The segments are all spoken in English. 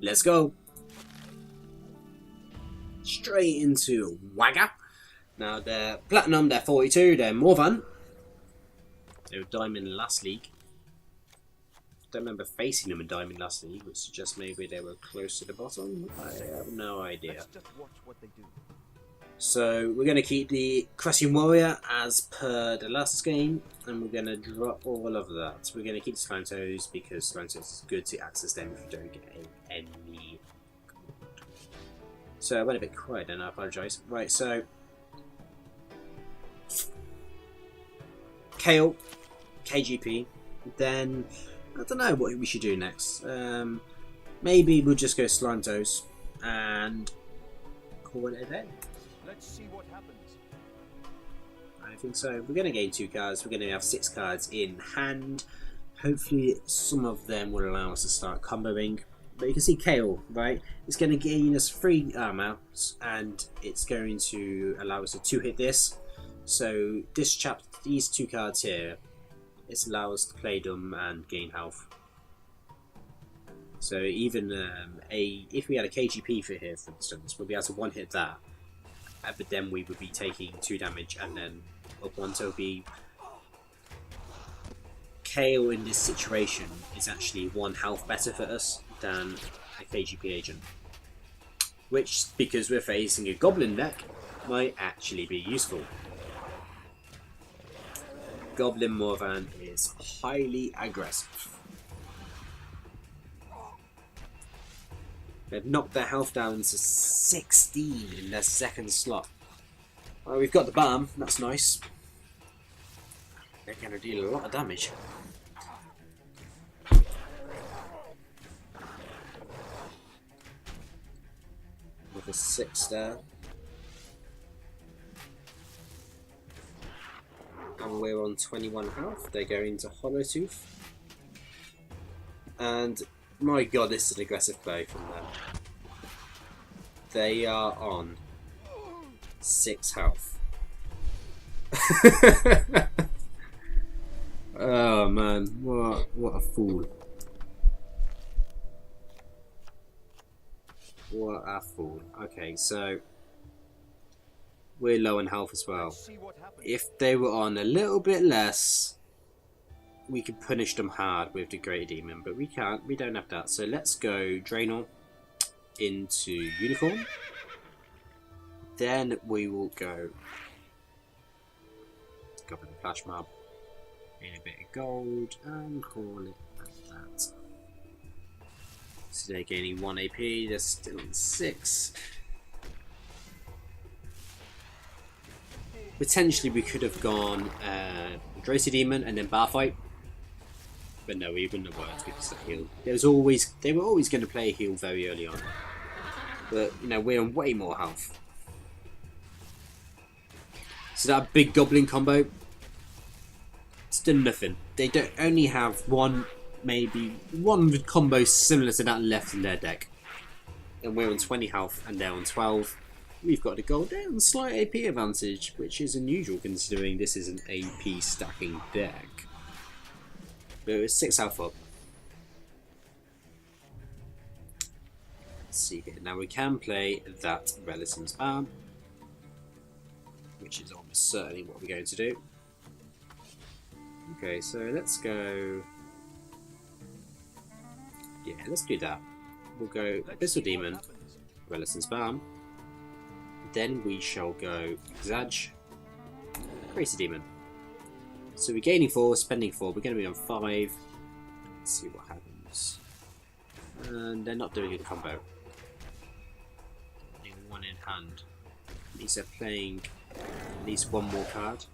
Let's go. Straight into Wagga. Now they're Platinum, they're 42, they're Morvran. They were Diamond last league. Don't remember facing them in Diamond last league, which suggests maybe they were close to the bottom. I have no idea. Let's just watch what they do. So we're going to keep the Crushing Warrior as per the last game, and we're going to drop all of that. We're going to keep Slantos because Slantos is good to access them if you don't get any. So I went a bit quiet then, I apologise. Right, so Kale, KGP, then I don't know what we should do next. Maybe we'll just go Slantos and call it a day. Let's see what happens. I think so. We're going to gain 2 cards. We're going to have 6 cards in hand. Hopefully some of them will allow us to start comboing. But you can see Kale, right? It's going to gain us 3 armor, and it's going to allow us to 2-hit this. So these 2 cards here, it allows us to play them and gain health. So even if we had a KGP for here, for instance, we'll be able to 1-hit that. But then we would be taking 2 damage, and then up one. So it'll be Kale in this situation is actually 1 health better for us than a KGP agent, which, because we're facing a Goblin deck, might actually be useful. Goblin Morvran is highly aggressive. They've knocked their health down to 16 in their second slot. Well, we've got the balm, that's nice. They're going to deal a lot of damage. With a 6 there. And we're on 21 health. They're going to Hollow Tooth. And my god, this is an aggressive play from them. They are on 6 health. Oh man, what a fool. What a fool. Okay, so we're low on health as well. If they were on a little bit less, we could punish them hard with the Great Demon, but we can't. We don't have that. So let's go Draenor into Unicorn. Then we will go Goblin Flash Mob, gain a bit of gold, and call it like that. So they're gaining 1 AP, they're still on 6. Potentially we could have gone Gracie Demon and then Bar Fight. But no, we wouldn't have worked because that heal. They were always going to play a heal very early on. But you know, we're on way more health. So that big Goblin combo, it's done nothing. They don't only have maybe one combo similar to that left in their deck. And we're on 20 health and they're on 12. We've got the gold there and slight AP advantage, which is unusual considering this is an AP stacking deck. But it was 6 health up. Let's see here. Now we can play that Relison's Balm, which is almost certainly what we're going to do. Okay, so let's go. Yeah, let's do that. We'll go Abyssal Demon, Relison's Balm. Then we shall go Zaj, Crazy Demon. So we're gaining 4, spending 4. We're going to be on 5. Let's see what happens. And they're not doing a combo. Only 1 in hand. Means they're playing at least 1 more card.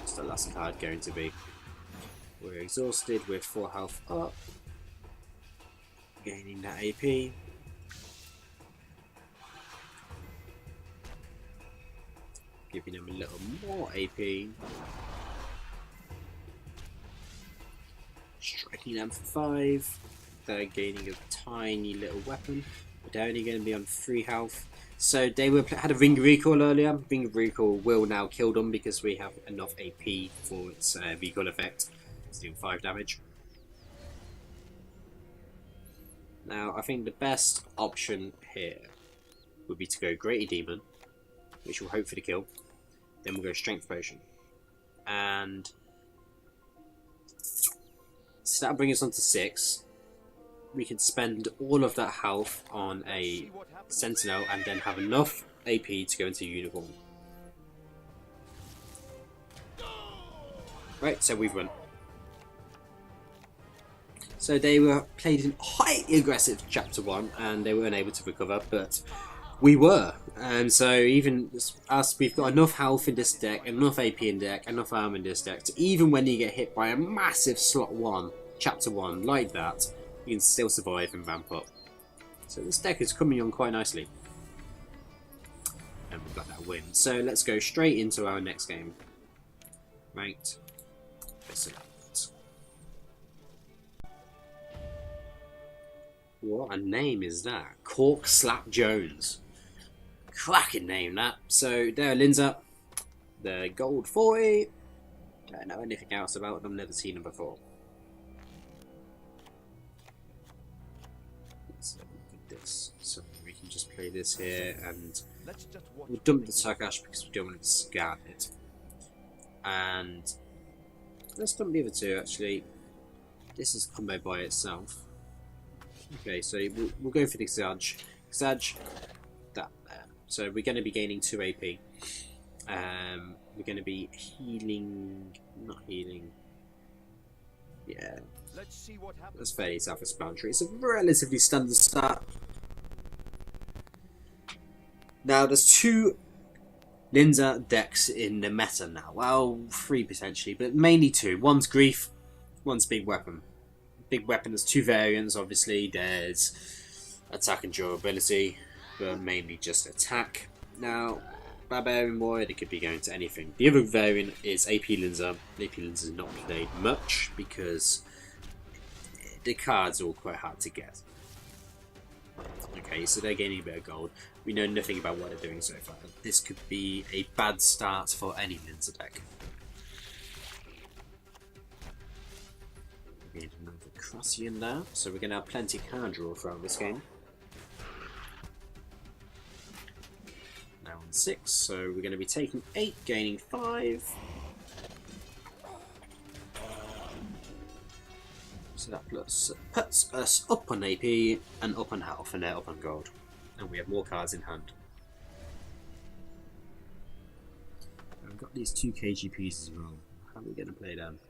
What's the last card going to be? We're exhausted with 4 health up. Gaining that AP. Giving them a little more AP. Striking them for 5. They're gaining a tiny little weapon. But they're only going to be on 3 health. So they had a Ring of Recall earlier. Ring of Recall will now kill them because we have enough AP for its recall effect. It's doing 5 damage. Now, I think the best option here would be to go Greater Demon, which will hope for the kill. Then we'll go Strength Potion. And so that'll bring us on to 6. We can spend all of that health on a Sentinel and then have enough AP to go into Unicorn. Right, so we've won. So they were played in highly aggressive Chapter 1 and they weren't able to recover, but we were. And so even us, we've got enough health in this deck, enough AP in deck, enough armor in this deck, to even when you get hit by a massive slot 1, Chapter 1 like that, you can still survive and ramp up. So this deck is coming on quite nicely. And we've got that win. So let's go straight into our next game. Right. What a name is that? Cork Slap Jones. Cracking name that. So they're Linza. They're gold 40. Don't know anything else about them, never seen them before. Let's have a look at this. So we can just play this here and we'll dump the Tarkash because we don't want to discard it. And let's dump the other two actually. This is combo by itself. Okay, so we'll go for the Xaj. Xaj, that there. So we're going to be gaining 2 AP. We're going to be healing, not healing. Yeah, that's fairly self-explanatory. It's a relatively standard stat. Now there's 2 Linza decks in the meta now. Well, 3 potentially, but mainly 2. One's Grief, one's Big Weapon. Big Weapon has 2 variants, obviously. There's attack and durability, but mainly just attack. Now, Barbarian Warrior, they could be going to anything. The other variant is AP Linza. AP Linza is not played much because the cards are all quite hard to get. Okay, so they're gaining a bit of gold. We know nothing about what they're doing so far. This could be a bad start for any Linza deck. Another Crussian now, so we're going to have plenty of card draw throughout this game. Now on 6, so we're going to be taking 8, gaining 5. So that puts us up on AP and up on health, and they're up on gold. And we have more cards in hand. And we've got these 2 KGPs as well. How are we going to play them?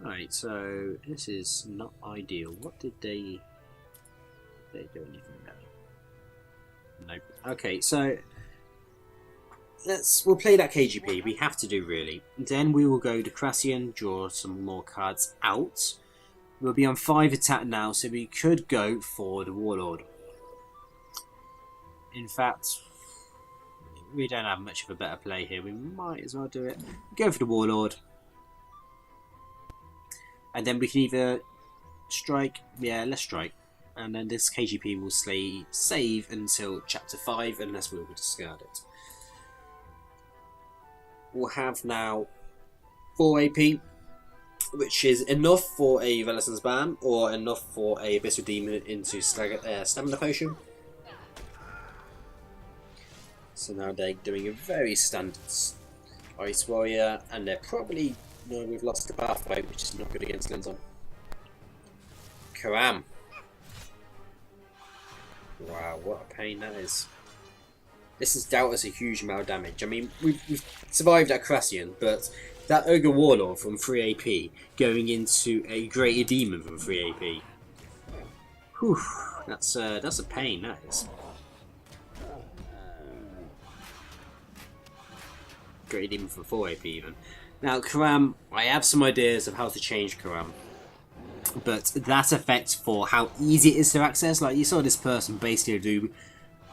Right, so this is not ideal. What did they do anything there? Nope. Okay, so we'll play that KGP. We have to do really. Then we will go to Crassian, draw some more cards out. We'll be on 5 attack now, so we could go for the Warlord. In fact, we don't have much of a better play here. We might as well do it. Go for the Warlord. And then we can either strike, yeah, let's strike. And then this KGP will save until Chapter 5, unless we will discard it. We'll have now 4 AP, which is enough for a Velason's Ban, or enough for a Abyssal Demon into Stamina Potion. So now they're doing a very standard Ice Warrior, and they're probably... No, we've lost the pathway, which is not good against Linza. Karam. Wow, what a pain that is. This has dealt us a huge amount of damage. I mean, we've survived that Crassian, but that Ogre Warlord from 3 AP going into a Greater Demon from 3 AP. Whew, that's a pain, that is. Greater Demon from 4 AP even. Now, Karam, I have some ideas of how to change Karam. But that effect for how easy it is to access, like you saw this person basically do,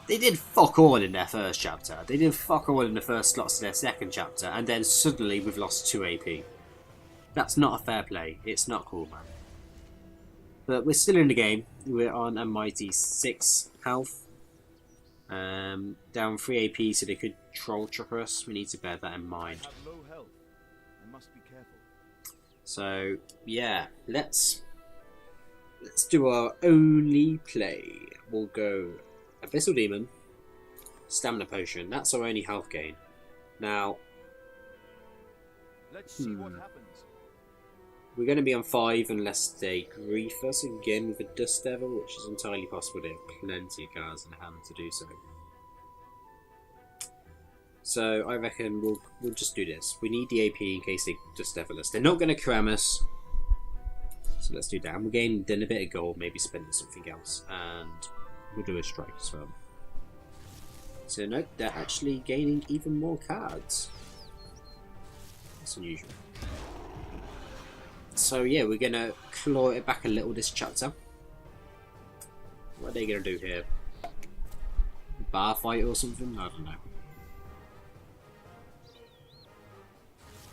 they did fuck all in their first chapter. They did fuck all in the first slots of their second chapter, and then suddenly we've lost 2 AP. That's not a fair play. It's not cool, man. But we're still in the game. We're on a mighty 6 health. Down 3 AP, so they could troll chopper us. We need to bear that in mind. Have low health. I must be careful. So yeah, let's do our only play. We'll go Abyssal Demon, Stamina Potion. That's our only health gain. Now, Let's see what happens. we're going to be on 5 unless they grief us again with the Dust Devil, which is entirely possible. They have plenty of cards in hand to do so. So I reckon we'll just do this. We need the AP in case they Dust Devil us. They're not going to cram us. So let's do that. And we'll gain then a bit of gold, maybe spend it something else. And we'll do a strike as well. So nope, they're actually gaining even more cards. That's unusual. So yeah, we're going to claw it back a little this chapter. What are they going to do here? Bar fight or something? I don't know.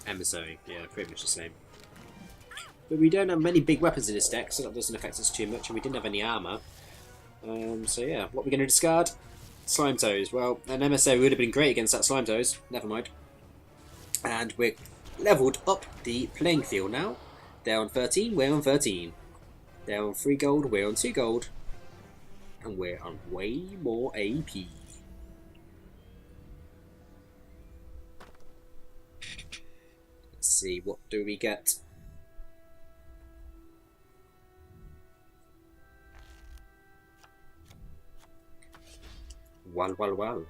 Emissary, yeah, pretty much the same. But we don't have many big weapons in this deck, so that doesn't affect us too much, and we didn't have any armour. So yeah, what we're going to discard? Slime Toes. Well, an emissary would have been great against that Slime Toes. Never mind. And we're levelled up the playing field now. They're on 13, we're on 13. They're on 3 gold, we're on 2 gold. And we're on way more AP. Let's see, what do we get? Well.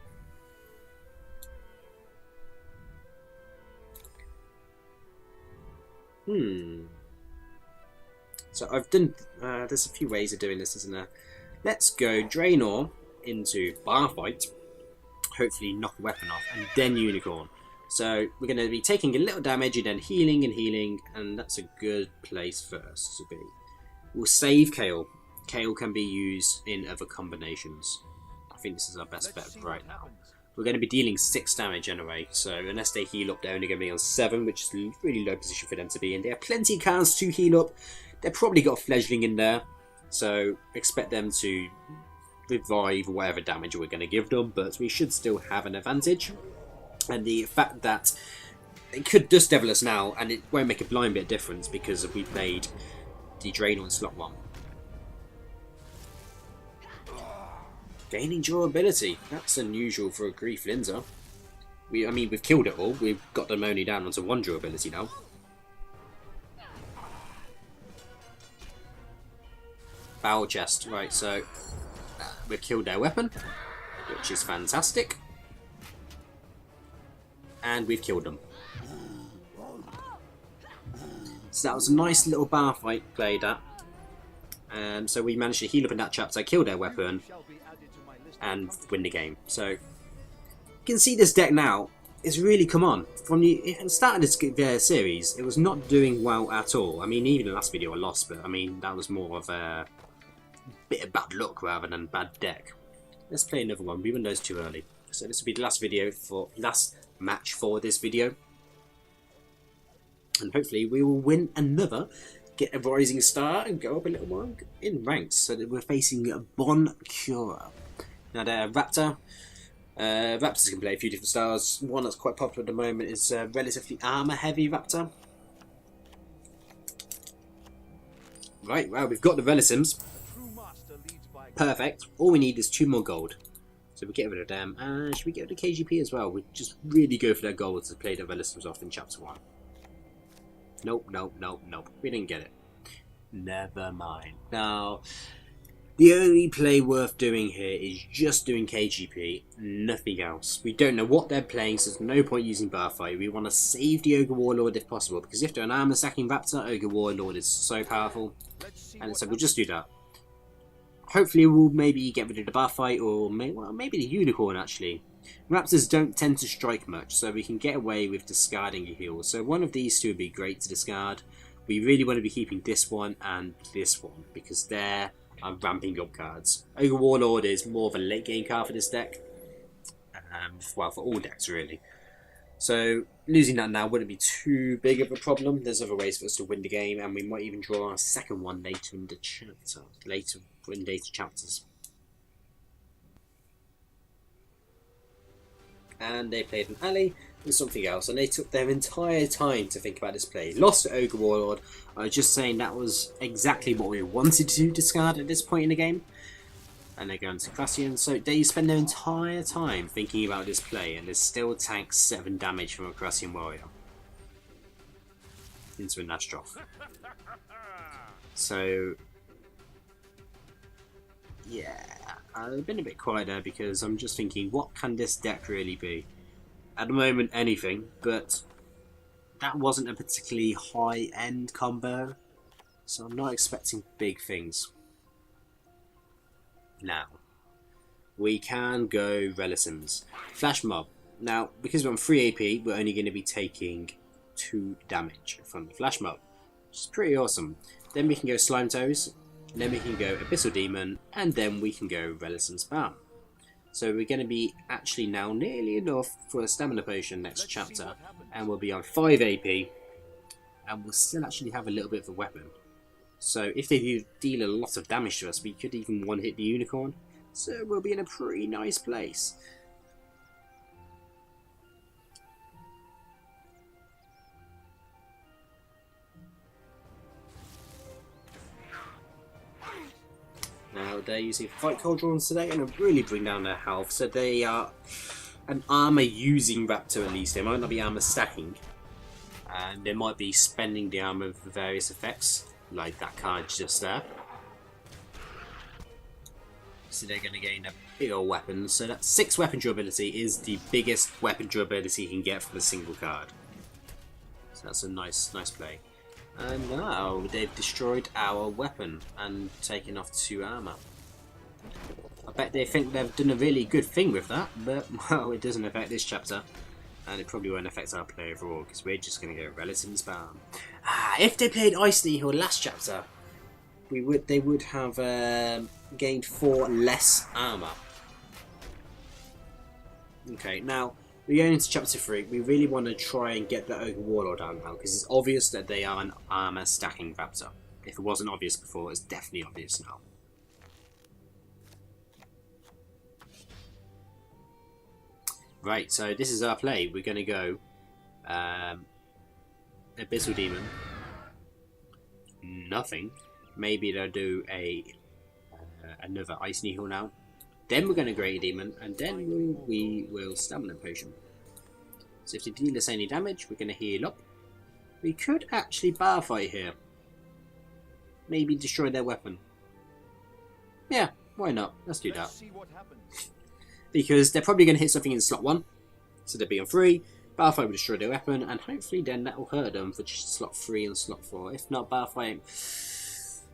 So I've done, there's a few ways of doing this, isn't there? Let's go Draenor into Bar Fight, hopefully knock a weapon off, and then Unicorn. So we're going to be taking a little damage and then healing, and that's a good place for us to be. We'll save Kale. Kale can be used in other combinations. I think this is our best bet right now. We're going to be dealing 6 damage anyway, so unless they heal up, they're only going to be on 7, which is a really low position for them to be in. They have plenty of cards to heal up. They've probably got a fledgling in there, so expect them to revive whatever damage we're going to give them, but we should still have an advantage. And the fact that it could Dust Devil us now, and it won't make a blind bit of difference because we played the Draenor in slot 1. Gaining durability. That's unusual for a Grief Linzer. I mean, we've killed it all. We've got them only down onto 1 durability now. Barrel chest. Right, so we've killed their weapon, which is fantastic. And we've killed them. So that was a nice little bar fight played at. So we managed to heal up in that chapter, kill their weapon, and win the game. So you can see this deck now is really come on. From the start of this series, it was not doing well at all. I mean, even the last video I lost, but I mean that was more of a bit of bad luck rather than bad deck. Let's play another one. We won those too early. So this will be the last match for this video, and hopefully we will win another, get a rising star, and go up a little more in ranks. So that we're facing Bon Cura. Now they're Raptor. Raptors can play a few different styles. One that's quite popular at the moment is relatively armor heavy Raptor. Right, well, we've got the Relisims. Perfect. All we need is 2 more gold. So we get rid of them. And should we get rid of KGP as well? We just really go for their gold to play the Relisims off in chapter 1. Nope. We didn't get it. Never mind. Now, the only play worth doing here is just doing KGP, nothing else. We don't know what they're playing, so there's no point using Bar Fight. We want to save the Ogre Warlord if possible, because if they're an armor sacking Raptor, Ogre Warlord is so powerful. And so we'll just do that. Hopefully we'll maybe get rid of the Bar Fight, or maybe the Unicorn actually. Raptors don't tend to strike much, so we can get away with discarding a heal. So one of these two would be great to discard. We really want to be keeping this one and this one, because they're ramping up cards. Ogre Warlord is more of a late game card for this deck. Well, for all decks really. So losing that now wouldn't be too big of a problem. There's other ways for us to win the game, and we might even draw our second one later in the chapter. Later chapters. And they played an alley. with something else, and they took their entire time to think about this play. Lost to Ogre Warlord. I was just saying that was exactly what we wanted to discard at this point in the game. And they're going to Crassian, so they spend their entire time thinking about this play, and they still tank 7 damage from a Crassian warrior into a Nastroth. So yeah, I've been a bit quiet there because I'm just thinking, what can this deck really be? At the moment, anything, but that wasn't a particularly high-end combo, so I'm not expecting big things. Now, we can go Relisons. Flash Mob. Now, because we're on 3 AP, we're only going to be taking 2 damage from the Flash Mob, which is pretty awesome. Then we can go Slime Toes, then we can go Abyssal Demon, and then we can go Relisons Spam. So we're going to be actually now nearly enough for a Stamina Potion next chapter, and we'll be on 5 AP, and we'll still actually have a little bit of a weapon. So if they do deal a lot of damage to us, we could even one-hit the Unicorn. So we'll be in a pretty nice place. Now they're using Fight Cauldrons today, and it'll really bring down their health. So they are an armor using Raptor at least. They might not be armor stacking, and they might be spending the armor for various effects, like that card just there. So they're going to gain a bigger weapon. So that 6 weapon durability is the biggest weapon durability you can get from a single card. So that's a nice play. And now they've destroyed our weapon and taken off 2 armor. I bet they think they've done a really good thing with that, but well, it doesn't affect this chapter. And it probably won't affect our play overall, because we're just going to go Relisons Spam. If they played Ice Needle last chapter, they would have gained 4 less armor. Okay, now we're going into chapter 3. We really want to try and get the Ogre Warlord down now, because it's obvious that they are an armor stacking Raptor. If it wasn't obvious before, it's definitely obvious now. Right, so this is our play. We're going to go Abyssal Demon. Nothing. Maybe they'll do another Ice Needle now. Then we're going to Great Demon, and then we will Stamina Potion. So if they deal us any damage, we're going to heal up. We could actually bar fight here. Maybe destroy their weapon. Yeah, why not? Let's do that. Let's see what happens. Because they're probably going to hit something in slot 1. So they'll be on 3. Bar fight will destroy their weapon, and hopefully then that will hurt them for just slot 3 and slot 4. If not, bar fight,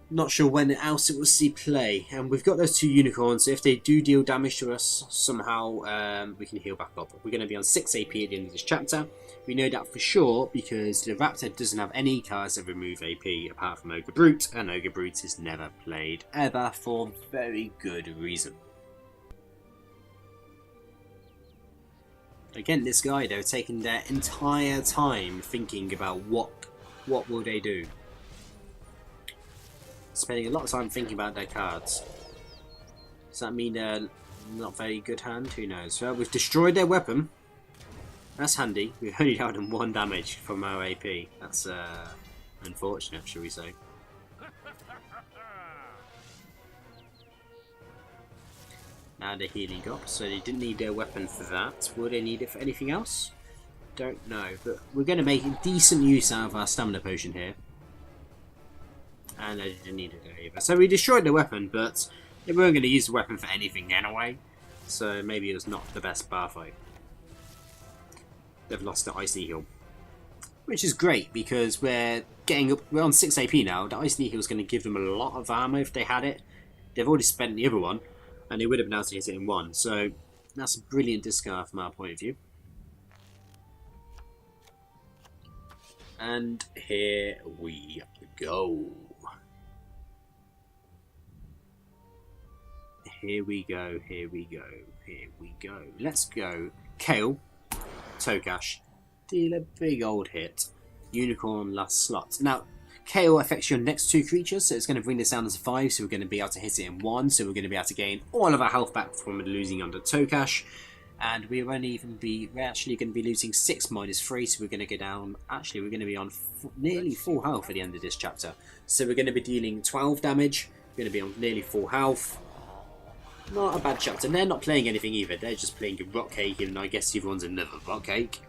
not sure when else it will see play. And we've got those 2 unicorns, so if they do deal damage to us somehow, we can heal back up. We're going to be on 6 AP at the end of this chapter. We know that for sure because the Raptor doesn't have any cards that remove AP apart from Ogre Brute, and Ogre Brute is never played ever for very good reason. Again, this guy, they're taking their entire time thinking about what will they do. Spending a lot of time thinking about their cards. Does that mean they're not very good hand? Who knows? Well, we've destroyed their weapon. That's handy. We've only dealt them 1 damage from our AP. That's unfortunate, shall we say. Now they're healing up, so they didn't need their weapon for that. Will they need it for anything else? Don't know, but we're going to make decent use out of our Stamina Potion here. And they didn't need it either. So we destroyed the weapon, but they weren't going to use the weapon for anything anyway. So maybe it was not the best bar fight. They've lost the Ice Needle, which is great because we're getting up. We're on 6 AP now. The Ice Needle is going to give them a lot of armor if they had it. They've already spent the other one, and they would have been able to hit it in 1. So that's a brilliant discard from our point of view. And here we go. Here we go, here we go, here we go. Let's go. Kale, Tokash, deal a big old hit. Unicorn last slot. Now, Kale affects your next 2 creatures, so it's going to bring this down to 5, so we're going to be able to hit it in 1, so we're going to be able to gain all of our health back from losing under Tokash. and we're actually going to be losing 6 -3, so we're going to go down. Actually, we're going to be on nearly full health at the end of this chapter. So we're going to be dealing 12 damage. We're going to be on nearly full health. Not a bad chapter. And they're not playing anything either. They're just playing a rock cake, and I guess everyone's another rock cake.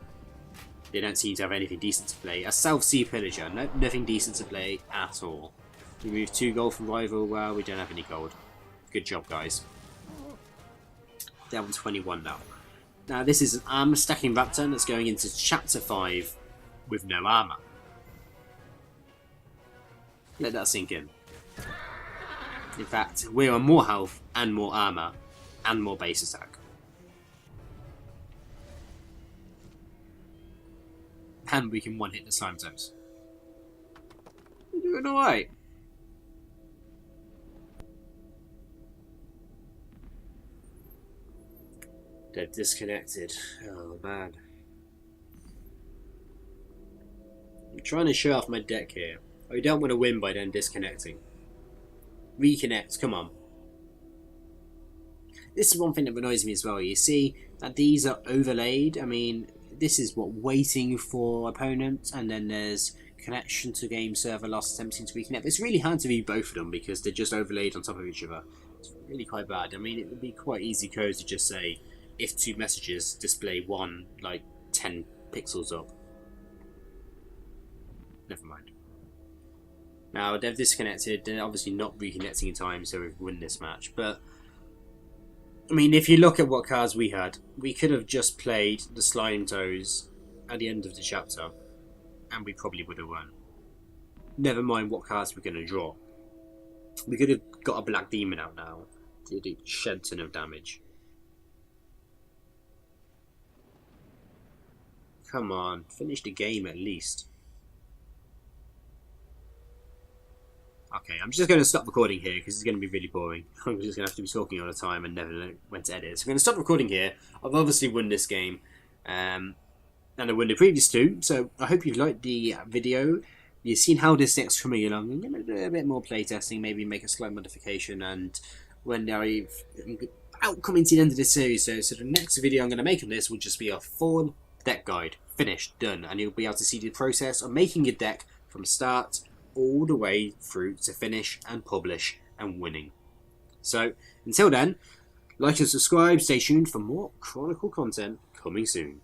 They don't seem to have anything decent to play. A South Sea Pillager, nothing decent to play at all. We moved 2 gold from rival. Well, we don't have any gold. Good job, guys. Down 21 now. Now this is an armor stacking raptor that's going into chapter 5 with no armor. Let that sink in. In fact, we're on more health and more armor and more base attack. And we can one-hit the slime toes. We're doing alright. They're disconnected. Oh man. I'm trying to show off my deck here. I don't want to win by them disconnecting. Reconnect, come on. This is one thing that annoys me as well. You see that these are overlaid. I mean, this is what, waiting for opponent, and then there's connection to game server lost attempting to reconnect. It's really hard to view both of them because they're just overlaid on top of each other. It's really quite bad. I mean, it would be quite easy code to just say if 2 messages display one like 10 pixels up. Never mind. Now they've disconnected. They're obviously not reconnecting in time, so we've won this match. But I mean, if you look at what cards we had, we could have just played the Slime Toes at the end of the chapter, and we probably would have won. Never mind what cards we're going to draw. We could have got a Black Demon out now to do a shed ton of damage. Come on, finish the game at least. Okay, I'm just going to stop recording here because it's going to be really boring. I'm just going to have to be talking all the time and never know when to edit. So I'm going to stop recording here. I've obviously won this game. And I won the previous 2. So I hope you've liked the video. You've seen how this deck's coming along. I'm going to do a bit more playtesting, maybe make a slight modification. And when I'm coming to the end of this series, so the next video I'm going to make on this will just be a full deck guide. Finished, done. And you'll be able to see the process of making your deck from start all the way through to finish and publish and winning. So until then, like and subscribe, stay tuned for more Chronicle content coming soon.